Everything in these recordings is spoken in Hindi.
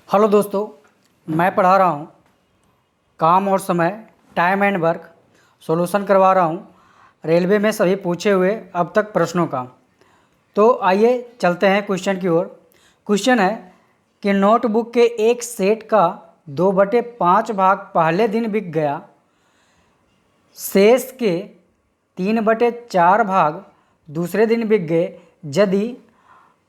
हेलो दोस्तों, मैं पढ़ा रहा हूँ काम और समय, टाइम एंड वर्क, सॉल्यूशन करवा रहा हूँ रेलवे में सभी पूछे हुए अब तक प्रश्नों का। तो आइए चलते हैं क्वेश्चन की ओर। क्वेश्चन है कि नोटबुक के एक सेट का 2/5 भाग पहले दिन बिक गया, शेष के 3/4 भाग दूसरे दिन बिक गए। यदि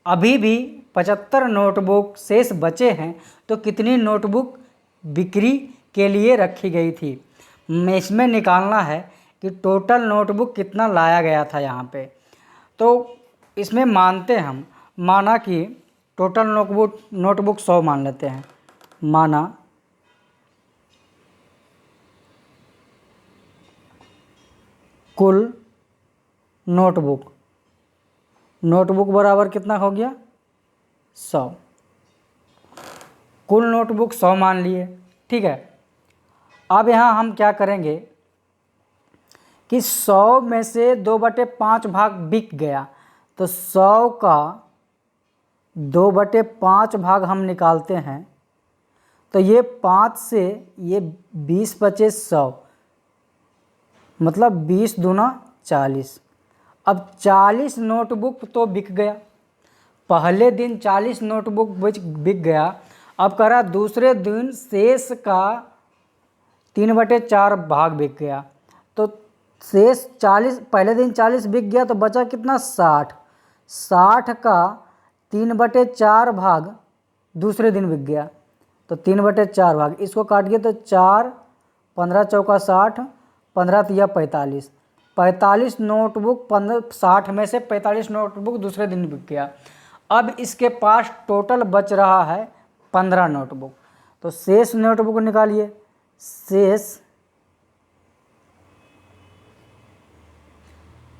अभी भी 75 नोटबुक शेष बचे हैं तो कितनी नोटबुक बिक्री के लिए रखी गई थी। इसमें निकालना है कि टोटल नोटबुक कितना लाया गया था यहाँ पे। तो इसमें मानते हम माना कि टोटल नोटबुक 100 मान लेते हैं। माना कुल नोटबुक बराबर कितना हो गया 100। कुल नोटबुक 100 मान लिए, ठीक है। अब यहाँ हम क्या करेंगे कि 100 में से 2/5 भाग बिक गया, तो 100 का 2/5 भाग हम निकालते हैं तो ये 5 से ये 20 बचे 100, मतलब 20 दूना 40। अब 40 नोटबुक तो बिक गया, पहले दिन 40 नोटबुक बिक गया। अब कह रहा दूसरे दिन शेष का 3/4 भाग बिक गया, तो शेष 40, पहले दिन 40 बिक गया तो बचा कितना 60। 60 का 3/4 भाग दूसरे दिन बिक गया, तो 3/4 भाग, इसको काटिए तो 4, 15 चौका 60, 15 तिया 45। 45 नोटबुक 60 में से 45 नोटबुक दूसरे दिन बिक गया। अब इसके पास टोटल बच रहा है 15 नोटबुक, तो शेष नोटबुक निकालिए। शेष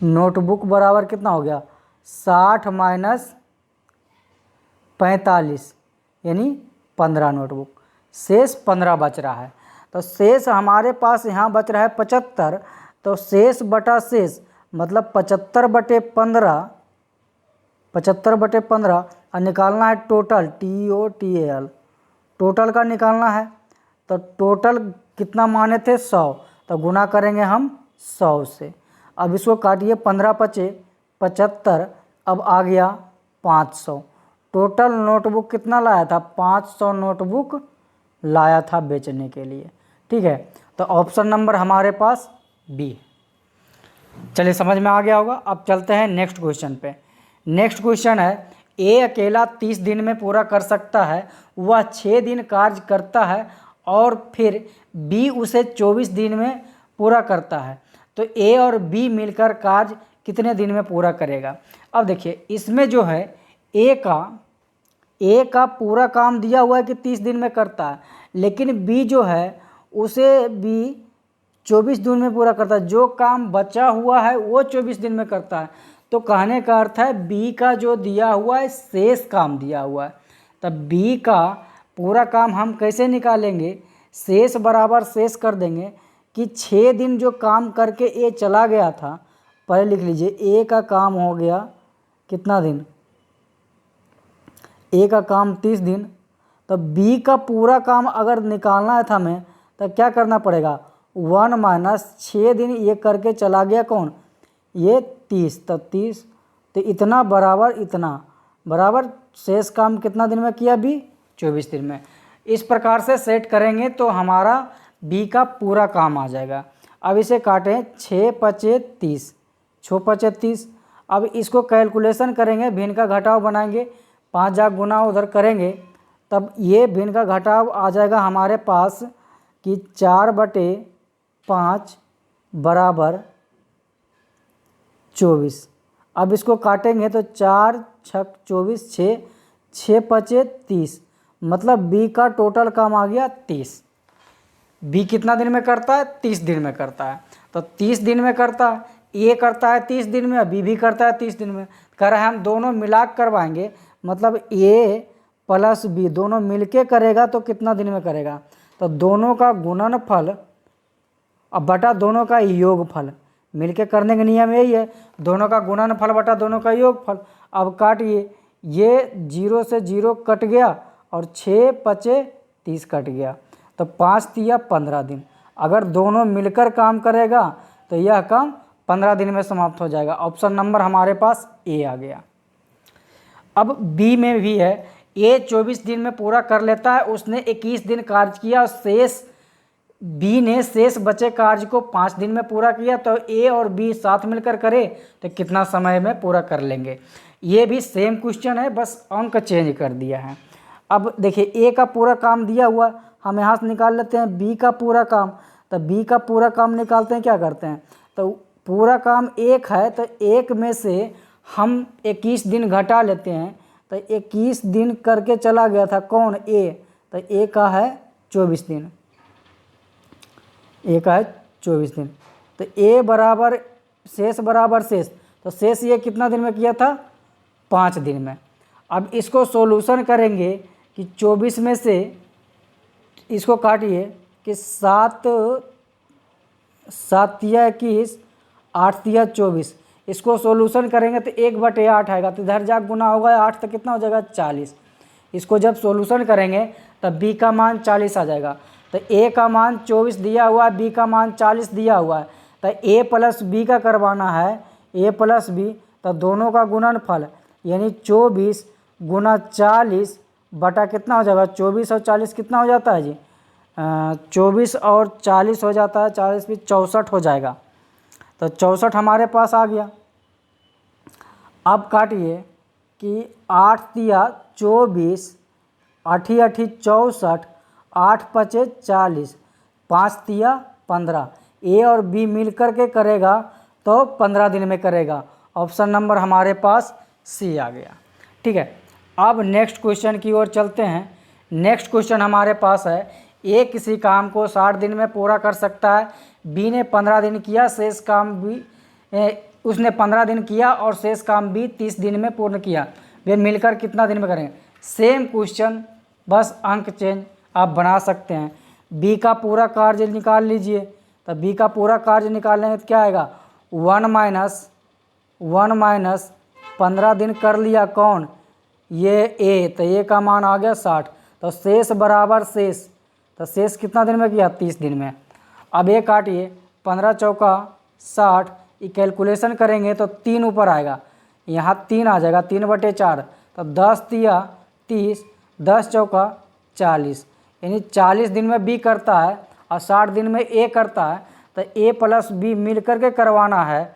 नोटबुक बराबर कितना हो गया 60 माइनस 45 यानी 15 नोटबुक, शेष 15 बच रहा है। तो शेष हमारे पास यहाँ बच रहा है 75, तो शेष बटा शेष मतलब 75/15, 75/15 और निकालना है टोटल TOTAL, टोटल का निकालना है। तो टोटल कितना माने थे 100, तो गुना करेंगे हम 100 से। अब इसको काटिए, 15 बचे 75, अब आ गया 500। टोटल नोटबुक कितना लाया था 500 नोटबुक लाया था बेचने के लिए, ठीक है। तो ऑप्शन नंबर हमारे पास बी। चलिए समझ में आ गया होगा। अब चलते हैं नेक्स्ट क्वेश्चन पे। नेक्स्ट क्वेश्चन है ए अकेला 30 दिन में पूरा कर सकता है, वह 6 दिन कार्य करता है और फिर बी उसे 24 दिन में पूरा करता है, तो ए और बी मिलकर कार्य कितने दिन में पूरा करेगा। अब देखिए इसमें जो है ए का पूरा काम दिया हुआ है कि 30 दिन में करता है, लेकिन बी जो है उसे बी 24 दिन में पूरा करता है। जो काम बचा हुआ है वो 24 दिन में करता है। तो कहने का अर्थ है बी का जो दिया हुआ है शेष काम दिया हुआ है, तब बी का पूरा काम हम कैसे निकालेंगे, शेष बराबर शेष कर देंगे कि 6 दिन जो काम करके ए चला गया था, पहले लिख लीजिए ए का काम हो गया कितना दिन, ए का काम 30 दिन, तो बी का पूरा काम अगर निकालना है था हमें तो क्या करना पड़ेगा 1 माइनस 6 दिन ये करके चला गया कौन, ये 30, तो 30, तो इतना बराबर शेष काम कितना दिन में किया बी 24 दिन में। इस प्रकार से सेट करेंगे तो हमारा बी का पूरा काम आ जाएगा। अब इसे काटें 6 पचे 30, 6 पचे 30। अब इसको कैलकुलेशन करेंगे, भिन्न का घटाव बनाएंगे, 5 जा गुना उधर करेंगे, तब ये भिन्न का घटाव आ जाएगा हमारे पास कि 4/5 बराबर 24। अब इसको काटेंगे तो 4 छक 24, 6 पचे 30, मतलब बी का टोटल काम आ गया 30। बी कितना दिन में करता है 30 दिन में करता है, तो 30 दिन में करता है, ए करता है 30 दिन में, बी भी करता है 30 दिन में। कह रहे हैं हम दोनों मिला करवाएंगे, मतलब ए प्लस बी दोनों मिलके करेगा तो कितना दिन में करेगा, तो दोनों का गुणनफल अब बटा दोनों का योगफल, मिलके करने का नियम यही है, दोनों का गुणनफल बटा दोनों का योगफल। अब काटिए, ये 0 से 0 कट गया और 6 पचे 30 कट गया, तो 5 तिया 15 दिन। अगर दोनों मिलकर काम करेगा तो यह काम 15 दिन में समाप्त हो जाएगा। ऑप्शन नंबर हमारे पास ए आ गया। अब बी में भी है, ए 24 दिन में पूरा कर लेता है, उसने 21 दिन कार्य किया और शेष बी ने शेष बचे कार्य को 5 दिन में पूरा किया, तो ए और बी साथ मिलकर करे तो कितना समय में पूरा कर लेंगे। ये भी सेम क्वेश्चन है, बस अंक चेंज कर दिया है। अब देखिए ए का पूरा काम दिया हुआ, हम यहाँ से निकाल लेते हैं बी का पूरा काम। तो बी का पूरा काम निकालते हैं, क्या करते हैं, तो पूरा काम 1 है, तो 1 में से हम 21 दिन घटा लेते हैं, तो 21 दिन करके चला गया था कौन, ए, तो ए का है 24 दिन, ए का है 24 दिन। तो ए बराबर शेष बराबर शेष, तो शेष ये कितना दिन में किया था, 5 दिन में। अब इसको सॉल्यूशन करेंगे कि 24 में से इसको काटिए कि 7 तिया 21, 8 तिया 24, इसको सॉल्यूशन करेंगे तो 1/8 आएगा, तो इधर जा गुना होगा 8 तो कितना हो जाएगा 40। इसको जब सॉल्यूशन करेंगे तब b का मान 40 आ जाएगा। तो a का मान 24 दिया हुआ है, b का मान 40 दिया हुआ है, तो a प्लस b का करवाना है, a प्लस b, तो दोनों का गुणनफल यानी 24 गुना 40 बटा कितना हो जाएगा, 24 और 40 कितना हो जाता है जी, 24 और 40 हो जाता है, 40 भी 64 हो जाएगा, तो 64 हमारे पास आ गया। अब काटिए कि 8 तिया 24, 8 8 64, 8 पचे 40, 5 तिया 15, ए और बी मिल कर के करेगा तो 15 दिन में करेगा। ऑप्शन नंबर हमारे पास सी आ गया। ठीक है, अब नेक्स्ट क्वेश्चन की ओर चलते हैं। नेक्स्ट क्वेश्चन हमारे पास है, ए किसी काम को 60 दिन में पूरा कर सकता है, बी ने 15 दिन किया, शेष काम बी उसने 15 दिन किया और शेष काम बी 30 दिन में पूर्ण किया, वे मिलकर कितना दिन में करेंगे। सेम क्वेश्चन, बस अंक चेंज आप बना सकते हैं। बी का पूरा कार्य निकाल लीजिए, तो बी का पूरा कार्य निकालने में क्या आएगा, 1 माइनस 15 दिन कर लिया कौन, ये ए, तो ए का मान आ गया 60, तो शेष बराबर शेष, तो शेष कितना दिन में किया, 30 दिन में। अब ये काटिए, 15 चौका 60, ये कैलकुलेशन करेंगे तो 3 ऊपर आएगा, यहाँ 3 आ जाएगा, 3/4, तो 10 तिया 30, 10 चौका 40, यानी 40 दिन में बी करता है और 60 दिन में ए करता है, तो ए प्लस बी मिल कर के करवाना है,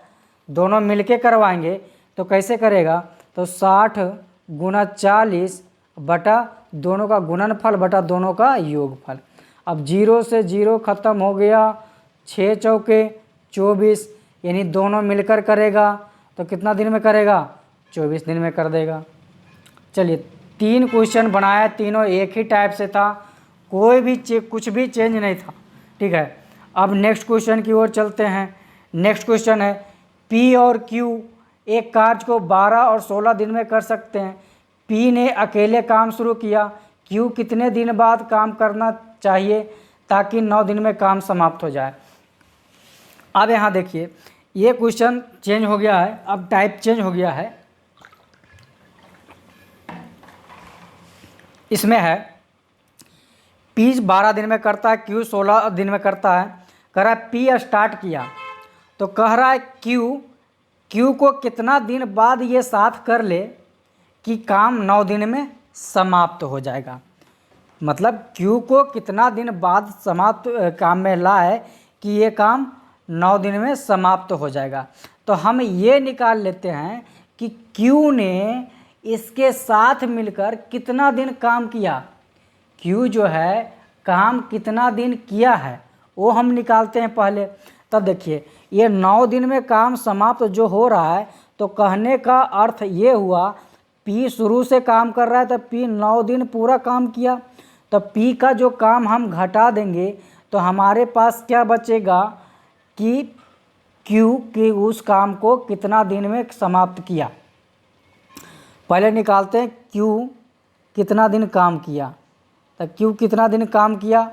दोनों मिल के करवाएंगे तो कैसे करेगा, तो 60 गुना 40 बटा दोनों का गुणनफल बटा दोनों का योगफल। अब 0 से 0 ख़त्म हो गया, 6 चौके 24, यानी दोनों मिलकर करेगा तो कितना दिन में करेगा, 24 दिन में कर देगा। चलिए 3 क्वेश्चन बनाया, तीनों एक ही टाइप से था, कोई भी कुछ भी चेंज नहीं था। ठीक है, अब नेक्स्ट क्वेश्चन की ओर चलते हैं। नेक्स्ट क्वेश्चन है, पी और क्यू एक कार्य को 12 और 16 दिन में कर सकते हैं। पी ने अकेले काम शुरू किया, क्यू कितने दिन बाद काम करना चाहिए ताकि 9 दिन में काम समाप्त हो जाए। अब यहाँ देखिए, ये क्वेश्चन चेंज हो गया है, अब टाइप चेंज हो गया है। इसमें है पी 12 दिन में करता है, क्यू 16 दिन में करता है। कह रहा है पी स्टार्ट किया तो कह रहा है क्यू को कितना दिन बाद ये साथ कर ले कि काम 9 दिन में समाप्त हो जाएगा। मतलब क्यू को कितना दिन बाद समाप्त काम में लाए कि ये काम 9 दिन में समाप्त हो जाएगा। तो हम ये निकाल लेते हैं कि क्यू ने इसके साथ मिलकर कितना दिन काम किया। क्यू जो है काम कितना दिन किया है वो हम निकालते हैं पहले। तब देखिए ये 9 दिन में काम समाप्त जो हो रहा है, तो कहने का अर्थ ये हुआ पी शुरू से काम कर रहा है तो पी 9 दिन पूरा काम किया, तो पी का जो काम हम घटा देंगे तो हमारे पास क्या बचेगा कि क्यू के उस काम को कितना दिन में समाप्त किया। पहले निकालते हैं क्यू कितना दिन काम किया, तो क्यू कितना दिन काम किया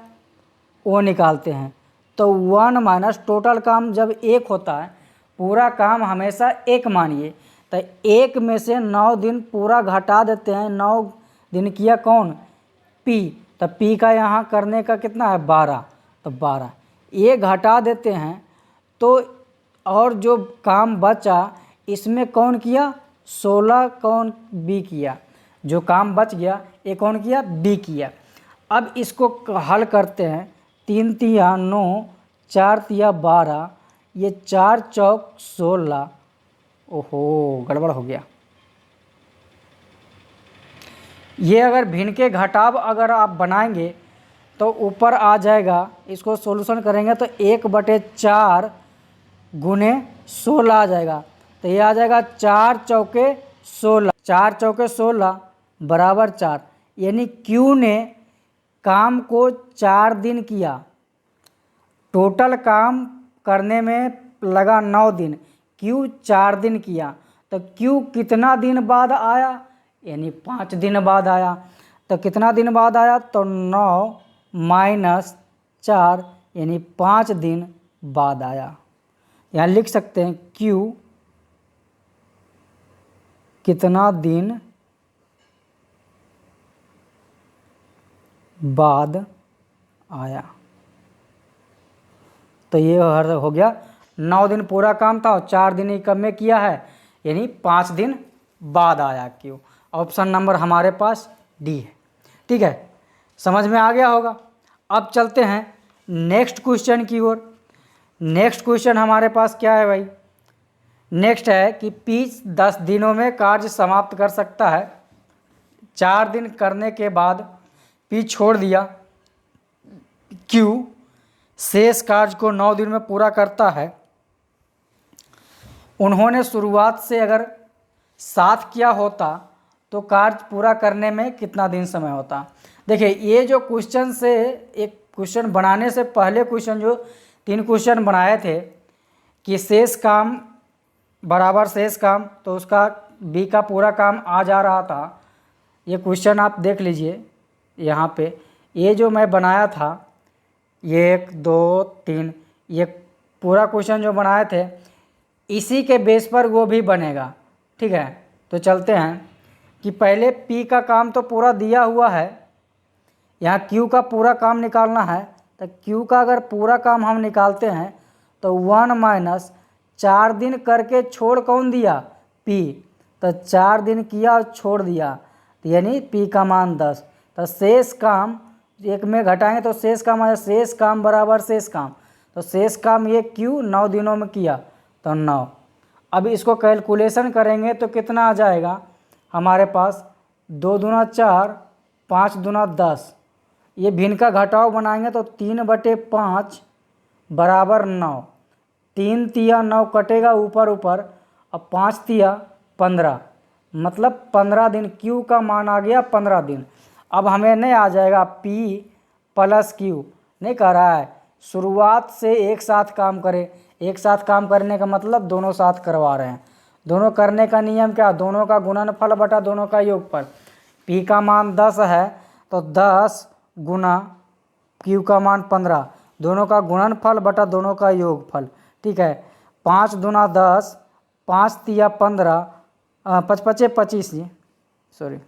वो निकालते हैं। तो 1 माइनस टोटल काम जब 1 होता है, पूरा काम हमेशा 1 मानिए, तो 1 में से 9 दिन पूरा घटा देते हैं। 9 दिन किया कौन, P, तो P का यहाँ करने का कितना है 12, तो 12 ये घटा देते हैं तो और जो काम बचा इसमें कौन किया 16 कौन B किया, जो काम बच गया ये कौन किया B किया। अब इसको हल करते हैं, 3 तिया 9, 4 तिया 12, ये 4 चौक 16, ओहो गड़बड़ हो गया। ये अगर भिन्न के घटाव अगर आप बनाएंगे तो ऊपर आ जाएगा, इसको सॉल्यूशन करेंगे तो 1/4 गुने 16 आ जाएगा, तो ये आ जाएगा 4 चौके 16, 4 चौके 16 बराबर 4, यानी Q ने काम को 4 दिन किया, टोटल काम करने में लगा 9 दिन, Q 4 दिन किया, तो Q कितना दिन बाद आया, यानी 5 दिन बाद आया। तो कितना दिन बाद आया, तो 9 - 4 यानी 5 दिन बाद आया। यहाँ लिख सकते हैं Q कितना दिन बाद आया, तो ये हो गया 9 दिन पूरा काम था और 4 दिन ही कम में किया है, यानी 5 दिन बाद आया Q। ऑप्शन नंबर हमारे पास डी है। ठीक है, समझ में आ गया होगा। अब चलते हैं नेक्स्ट क्वेश्चन की ओर। नेक्स्ट क्वेश्चन हमारे पास क्या है भाई, नेक्स्ट है कि P 10 दिनों में कार्य समाप्त कर सकता है, 4 दिन करने के बाद P छोड़ दिया, Q शेष कार्य को 9 दिन में पूरा करता है। उन्होंने शुरुआत से अगर 7 किया होता तो कार्य पूरा करने में कितना दिन समय होता। देखिए ये जो क्वेश्चन से एक क्वेश्चन बनाने से पहले क्वेश्चन जो 3 क्वेश्चन बनाए थे कि शेष काम बराबर शेष काम, तो उसका B का पूरा काम आ जा रहा था। ये क्वेश्चन आप देख लीजिए यहाँ पे, ये जो मैं बनाया था 1 2 3, ये पूरा क्वेश्चन जो बनाए थे इसी के बेस पर वो भी बनेगा। ठीक है, तो चलते हैं कि पहले P का काम तो पूरा दिया हुआ है, यहाँ Q का पूरा काम निकालना है। तो Q का अगर पूरा काम हम निकालते हैं तो 1 - 4 दिन करके छोड़ कौन दिया P, तो 4 दिन किया और छोड़ दिया, तो यानी P का मान 10। तो शेष काम एक में घटाएंगे तो शेष काम आया, शेष काम बराबर शेष काम, तो शेष काम ये Q 9 दिनों में किया तो 9। अब इसको कैलकुलेशन करेंगे तो कितना आ जाएगा हमारे पास, 2 दूना 4, 5 दूना 10, ये भिन्न का घटाव बनाएंगे तो 3/5 बराबर 9, 3 तिया 9 कटेगा ऊपर ऊपर, अब 5 तिया 15, मतलब 15 दिन। Q का मान आ गया 15 दिन। अब हमें नहीं आ जाएगा P + Q, नहीं कर रहा है, शुरुआत से एक साथ काम करें, एक साथ काम करने का मतलब दोनों साथ करवा रहे हैं। दोनों करने का नियम क्या, दोनों का गुणनफल बटा दोनों का योगफल। P का मान 10 है तो 10 गुना Q का मान 15, दोनों का गुणनफल बटा दोनों का योगफल। ठीक है, 5 दूना 10, 5 तिया 15, 5 पचे 25, सॉरी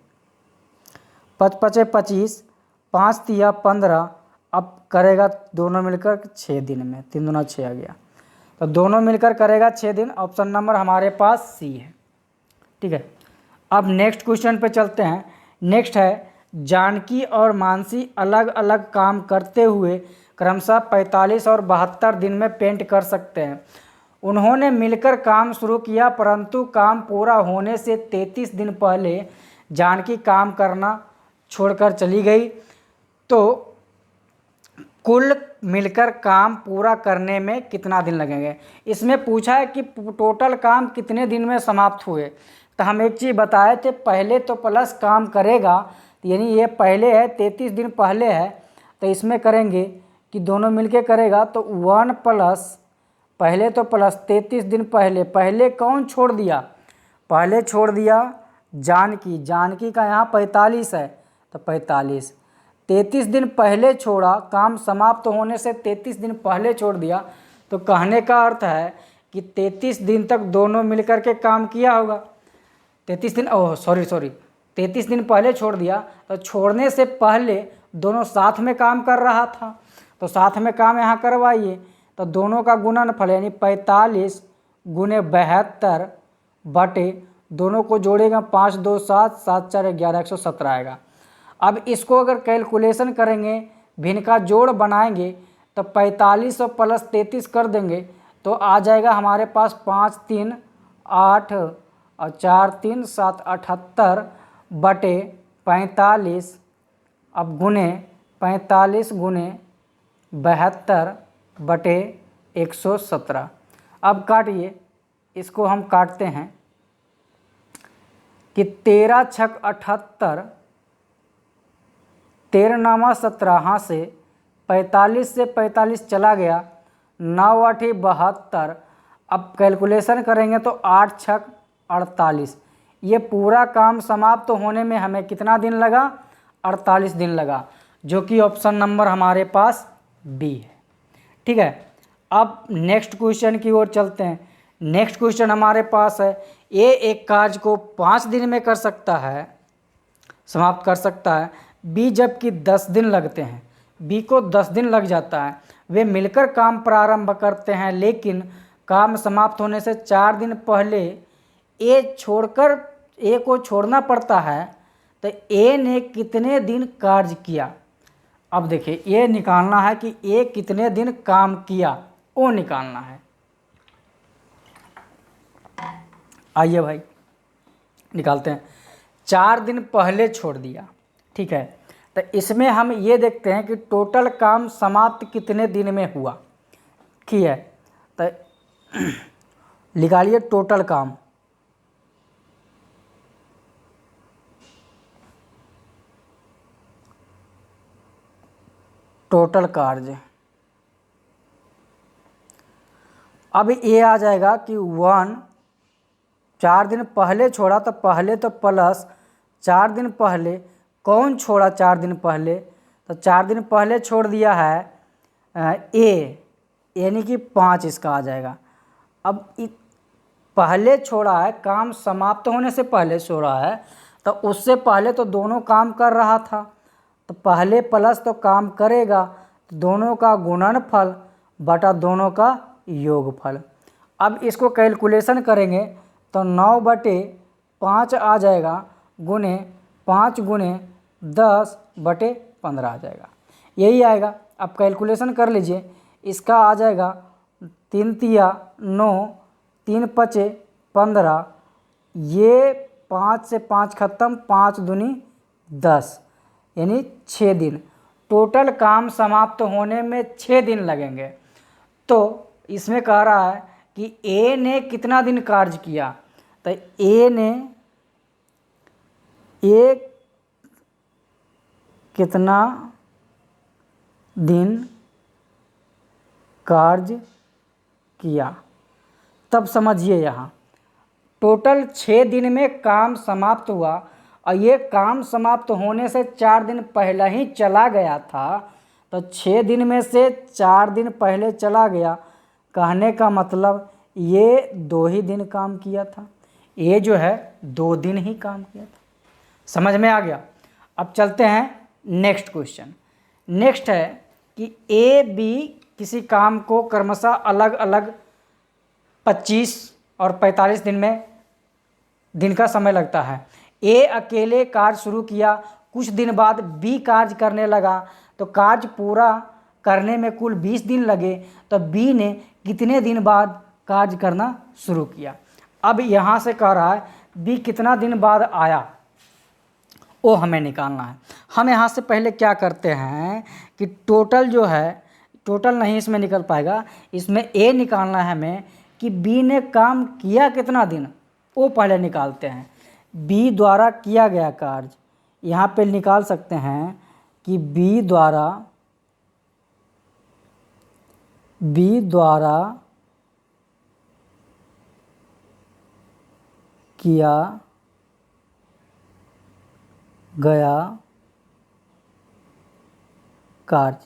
5 पचे 25, 5 तिया 15, अब करेगा दोनों मिलकर 6 दिन में, 3 दूना 6 आ गया, तो दोनों मिलकर करेगा 6 दिन। ऑप्शन नंबर हमारे पास सी है। ठीक है, अब नेक्स्ट क्वेश्चन पे चलते हैं। नेक्स्ट है, जानकी और मानसी अलग अलग काम करते हुए क्रमशः 45 और 72 दिन में पेंट कर सकते हैं। उन्होंने मिलकर काम शुरू किया परंतु काम पूरा होने से 33 दिन पहले जानकी काम करना छोड़कर चली गई, तो कुल मिलकर काम पूरा करने में कितना दिन लगेंगे। इसमें पूछा है कि टोटल काम कितने दिन में समाप्त हुए। तो हम एक चीज़ बताए थे, पहले तो प्लस काम करेगा, यानी ये पहले है 33 दिन पहले है, तो इसमें करेंगे कि दोनों मिलके करेगा तो 1 प्लस पहले तो प्लस 33 दिन पहले, पहले कौन छोड़ दिया, पहले छोड़ दिया जानकी, जानकी का यहाँ 45 है तो 45, 33 दिन पहले छोड़ा, काम समाप्त होने से 33 दिन पहले छोड़ दिया, तो कहने का अर्थ है कि 33 दिन तक दोनों मिलकर के काम किया होगा। 33 दिन, ओह सॉरी 33 दिन पहले छोड़ दिया, तो छोड़ने से पहले दोनों साथ में काम कर रहा था, तो साथ में काम यहाँ करवाइए। तो दोनों का गुणनफल यानी 45 गुने 72 बटे दोनों को जोड़ेगा 5 2 7 7 4 11 117 आएगा। अब इसको अगर कैलकुलेशन करेंगे, भिन्न का जोड़ बनाएंगे तो 45 और प्लस 33 कर देंगे तो आ जाएगा हमारे पास 5 3 8 और 4 3 7 78 बटे 45। अब गुने 45 गुने 72 बटे 117। अब काटिए, इसको हम काटते हैं कि 13 छक 78, 13 नामा 17, हाँ से 45 से 45 चला गया, 9 8 72। अब कैलकुलेशन करेंगे तो 8 छक 48। ये पूरा काम समाप्त होने में हमें कितना दिन लगा? 48 दिन लगा, जो कि ऑप्शन नंबर हमारे पास बी है। ठीक है, अब नेक्स्ट क्वेश्चन की ओर चलते हैं। नेक्स्ट क्वेश्चन हमारे पास है, ए एक कार्य को 5 दिन में कर सकता है, समाप्त कर सकता है, बी जबकि 10 दिन लगते हैं, बी को 10 दिन लग जाता है। वे मिलकर काम प्रारंभ करते हैं, लेकिन काम समाप्त होने से 4 दिन पहले ए को छोड़ना पड़ता है, तो ए ने कितने दिन कार्य किया? अब देखिए, ये निकालना है कि ए कितने दिन काम किया, वो निकालना है। आइए भाई निकालते हैं। 4 दिन पहले छोड़ दिया, ठीक है, तो इसमें हम ये देखते हैं कि टोटल काम समाप्त कितने दिन में हुआ। ठीक है, तो निकालिए टोटल काम। टोटल कार्य, अब ये आ जाएगा कि 1, 4 दिन पहले छोड़ा तो पहले तो प्लस 4 दिन पहले कौन छोड़ा? 4 दिन पहले, तो 4 दिन पहले छोड़ दिया है ए, यानी कि 5 इसका आ जाएगा। अब पहले छोड़ा है, काम समाप्त होने से पहले छोड़ा है, तो उससे पहले तो दोनों काम कर रहा था, तो पहले प्लस तो काम करेगा, तो दोनों का गुणनफल बटा दोनों का योगफल। अब इसको कैलकुलेशन करेंगे तो 9 बटे 5 आ जाएगा, गुने 5 गुने 10 बटे 15 आ जाएगा, यही आएगा। अब कैलकुलेशन कर लीजिए, इसका आ जाएगा 3 तिया 9, 3 पचे 15, ये 5 से 5 खत्म, 5 दूनी 10, यानी 6 दिन। टोटल काम समाप्त होने में 6 दिन लगेंगे। तो इसमें कह रहा है कि ए ने कितना दिन कार्य किया, तो ए कितना दिन कार्य किया, तब समझिए यहाँ टोटल 6 दिन में काम समाप्त हुआ, और ये काम समाप्त होने से 4 दिन पहले ही चला गया था, तो 6 दिन में से 4 दिन पहले चला गया, कहने का मतलब ये 2 ही दिन काम किया था, ये जो है 2 दिन ही काम किया था। समझ में आ गया? अब चलते हैं नेक्स्ट क्वेश्चन। नेक्स्ट है कि ए बी किसी काम को क्रमशः अलग अलग 25 और 45 दिन का समय लगता है। ए अकेले कार्य शुरू किया, कुछ दिन बाद बी कार्य करने लगा, तो कार्य पूरा करने में कुल 20 दिन लगे, तो बी ने कितने दिन बाद कार्य करना शुरू किया? अब यहाँ से कह रहा है बी कितना दिन बाद आया, वो हमें निकालना है। हम यहाँ से पहले क्या करते हैं कि टोटल जो है, टोटल नहीं इसमें निकल पाएगा, इसमें ए निकालना है हमें कि बी ने काम किया कितना दिन, वो पहले निकालते हैं। बी द्वारा किया गया कार्य, यहाँ पे निकाल सकते हैं कि बी द्वारा किया गया कार्य।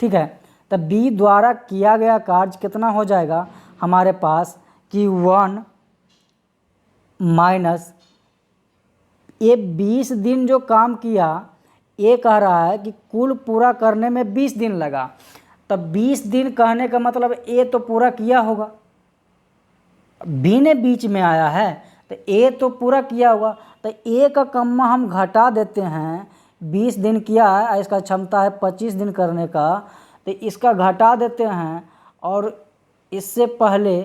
ठीक है, तो बी द्वारा किया गया कार्य कितना हो जाएगा हमारे पास कि 1 माइनस ये 20 दिन जो काम किया, ये कह रहा है कि कुल पूरा करने में 20 दिन लगा। तब 20 दिन कहने का मतलब ए तो पूरा किया होगा, बी ने बीच में आया है तो ए तो पूरा किया होगा। तो ए का कम्मा हम घटा देते हैं, 20 दिन किया है, इसका क्षमता है 25 दिन करने का, तो इसका घटा देते हैं और इससे पहले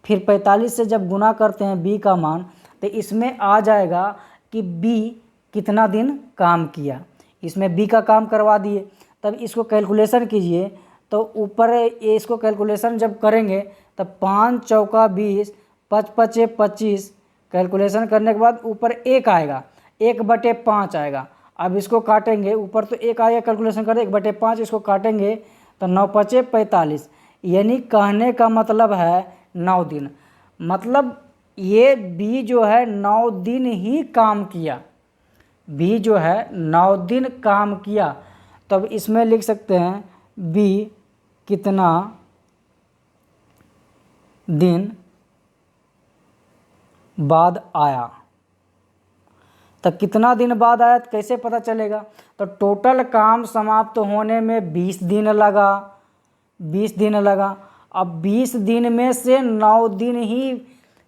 फिर 45 से जब गुना करते हैं बी का मान, तो इसमें आ जाएगा कि बी कितना दिन काम किया। इसमें बी का काम करवा दिए, तब इसको कैलकुलेशन कीजिए। तो ऊपर ये इसको कैलकुलेशन जब करेंगे तब 5 चौका 20, 5 पचे 25, कैलकुलेशन करने के बाद ऊपर 1 आएगा, 1/5 आएगा। अब इसको काटेंगे, ऊपर तो 1 आएगा, कैलकुलेशन करें 1/5, इसको काटेंगे तो 9 पचे 45, यानी कहने का मतलब है 9 दिन। मतलब ये बी जो है 9 दिन ही काम किया, बी जो है 9 दिन काम किया। तब इसमें लिख सकते हैं बी कितना दिन बाद आया। तो कितना दिन बाद आया तो कैसे पता चलेगा? तो टोटल काम समाप्त होने में 20 दिन लगा, 20 दिन लगा। अब 20 दिन में से 9 दिन ही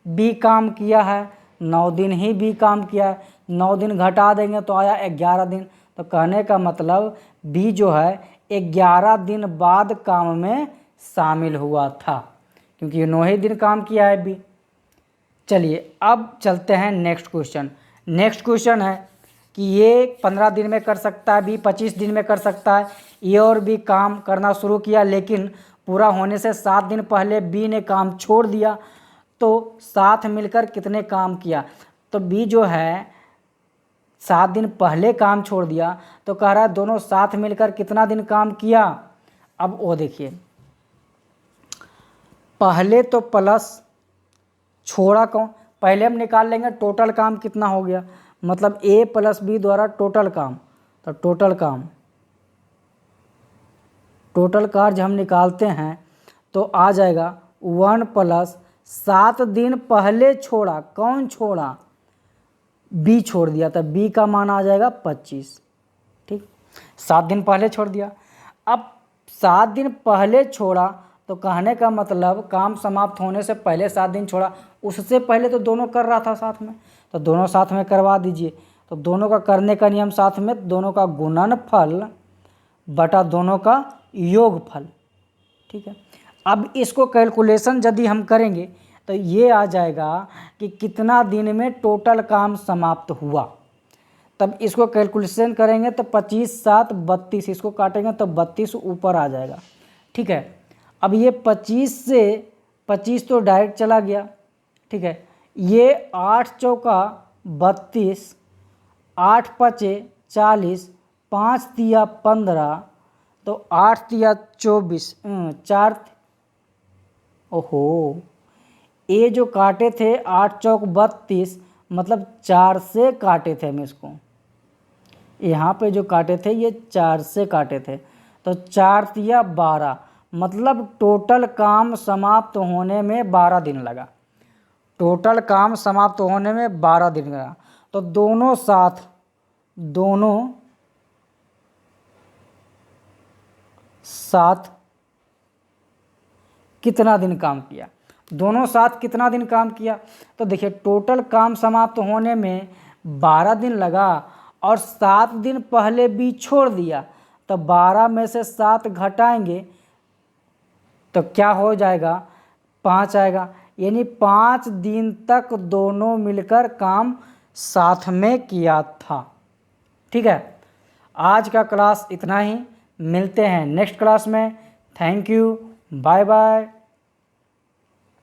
बी काम किया है, 9 दिन ही बी काम किया है, 9 दिन घटा देंगे तो आया 11 दिन। तो कहने का मतलब बी जो है 11 दिन बाद काम में शामिल हुआ था, क्योंकि ये 9 ही दिन काम किया है बी। चलिए अब चलते हैं नेक्स्ट क्वेश्चन। नेक्स्ट क्वेश्चन है कि ये 15 दिन में कर सकता है, बी 25 दिन में कर सकता है। ये और भी काम करना शुरू किया, लेकिन पूरा होने से 7 दिन पहले बी ने काम छोड़ दिया। तो साथ मिलकर कितने काम किया? तो बी जो है 7 दिन पहले काम छोड़ दिया, तो कह रहा है दोनों साथ मिलकर कितना दिन काम किया। अब वो देखिए, पहले तो प्लस छोड़ा कौन, पहले हम निकाल लेंगे टोटल काम कितना हो गया, मतलब ए प्लस बी द्वारा टोटल काम। तो टोटल कार्य हम निकालते हैं तो आ जाएगा 1 प्लस 7 दिन पहले छोड़ा, कौन छोड़ा? बी छोड़ दिया, तो बी का मान आ जाएगा 25। ठीक, 7 दिन पहले छोड़ दिया। अब 7 दिन पहले छोड़ा तो कहने का मतलब काम समाप्त होने से पहले 7 दिन छोड़ा, उससे पहले तो दोनों कर रहा था साथ में, तो दोनों साथ में करवा दीजिए। तो दोनों का करने का नियम साथ में, दोनों का गुणनफल बटा दोनों का योगफल। ठीक है, अब इसको कैलकुलेशन यदि हम करेंगे तो ये आ जाएगा कि कितना दिन में टोटल काम समाप्त हुआ। तब इसको कैलकुलेशन करेंगे तो 25 7 32, इसको काटेंगे तो 32 ऊपर आ जाएगा। ठीक है, अब ये 25 से 25 तो डायरेक्ट चला गया। ठीक है, ये 8 चौका 32, 8 पचे 40, 5 तिया 15, तो 8 तिया 24, 4, ओहो, ये जो काटे थे 8 चौक 32, मतलब 4 से काटे थे हम इसको, यहाँ पे जो काटे थे ये 4 से काटे थे, तो 4 तिया 12, मतलब टोटल काम समाप्त होने में 12 दिन लगा। टोटल काम समाप्त होने में 12 दिन लगा। तो दोनों साथ कितना दिन काम किया? दोनों साथ कितना दिन काम किया? तो देखिए टोटल काम समाप्त होने में 12 दिन लगा और 7 दिन पहले भी छोड़ दिया, तो 12 में से 7 घटाएंगे तो क्या हो जाएगा? 5 आएगा, यानी 5 दिन तक दोनों मिलकर काम साथ में किया था। ठीक है, आज का क्लास इतना ही, मिलते हैं नेक्स्ट क्लास में। Thank you, bye bye.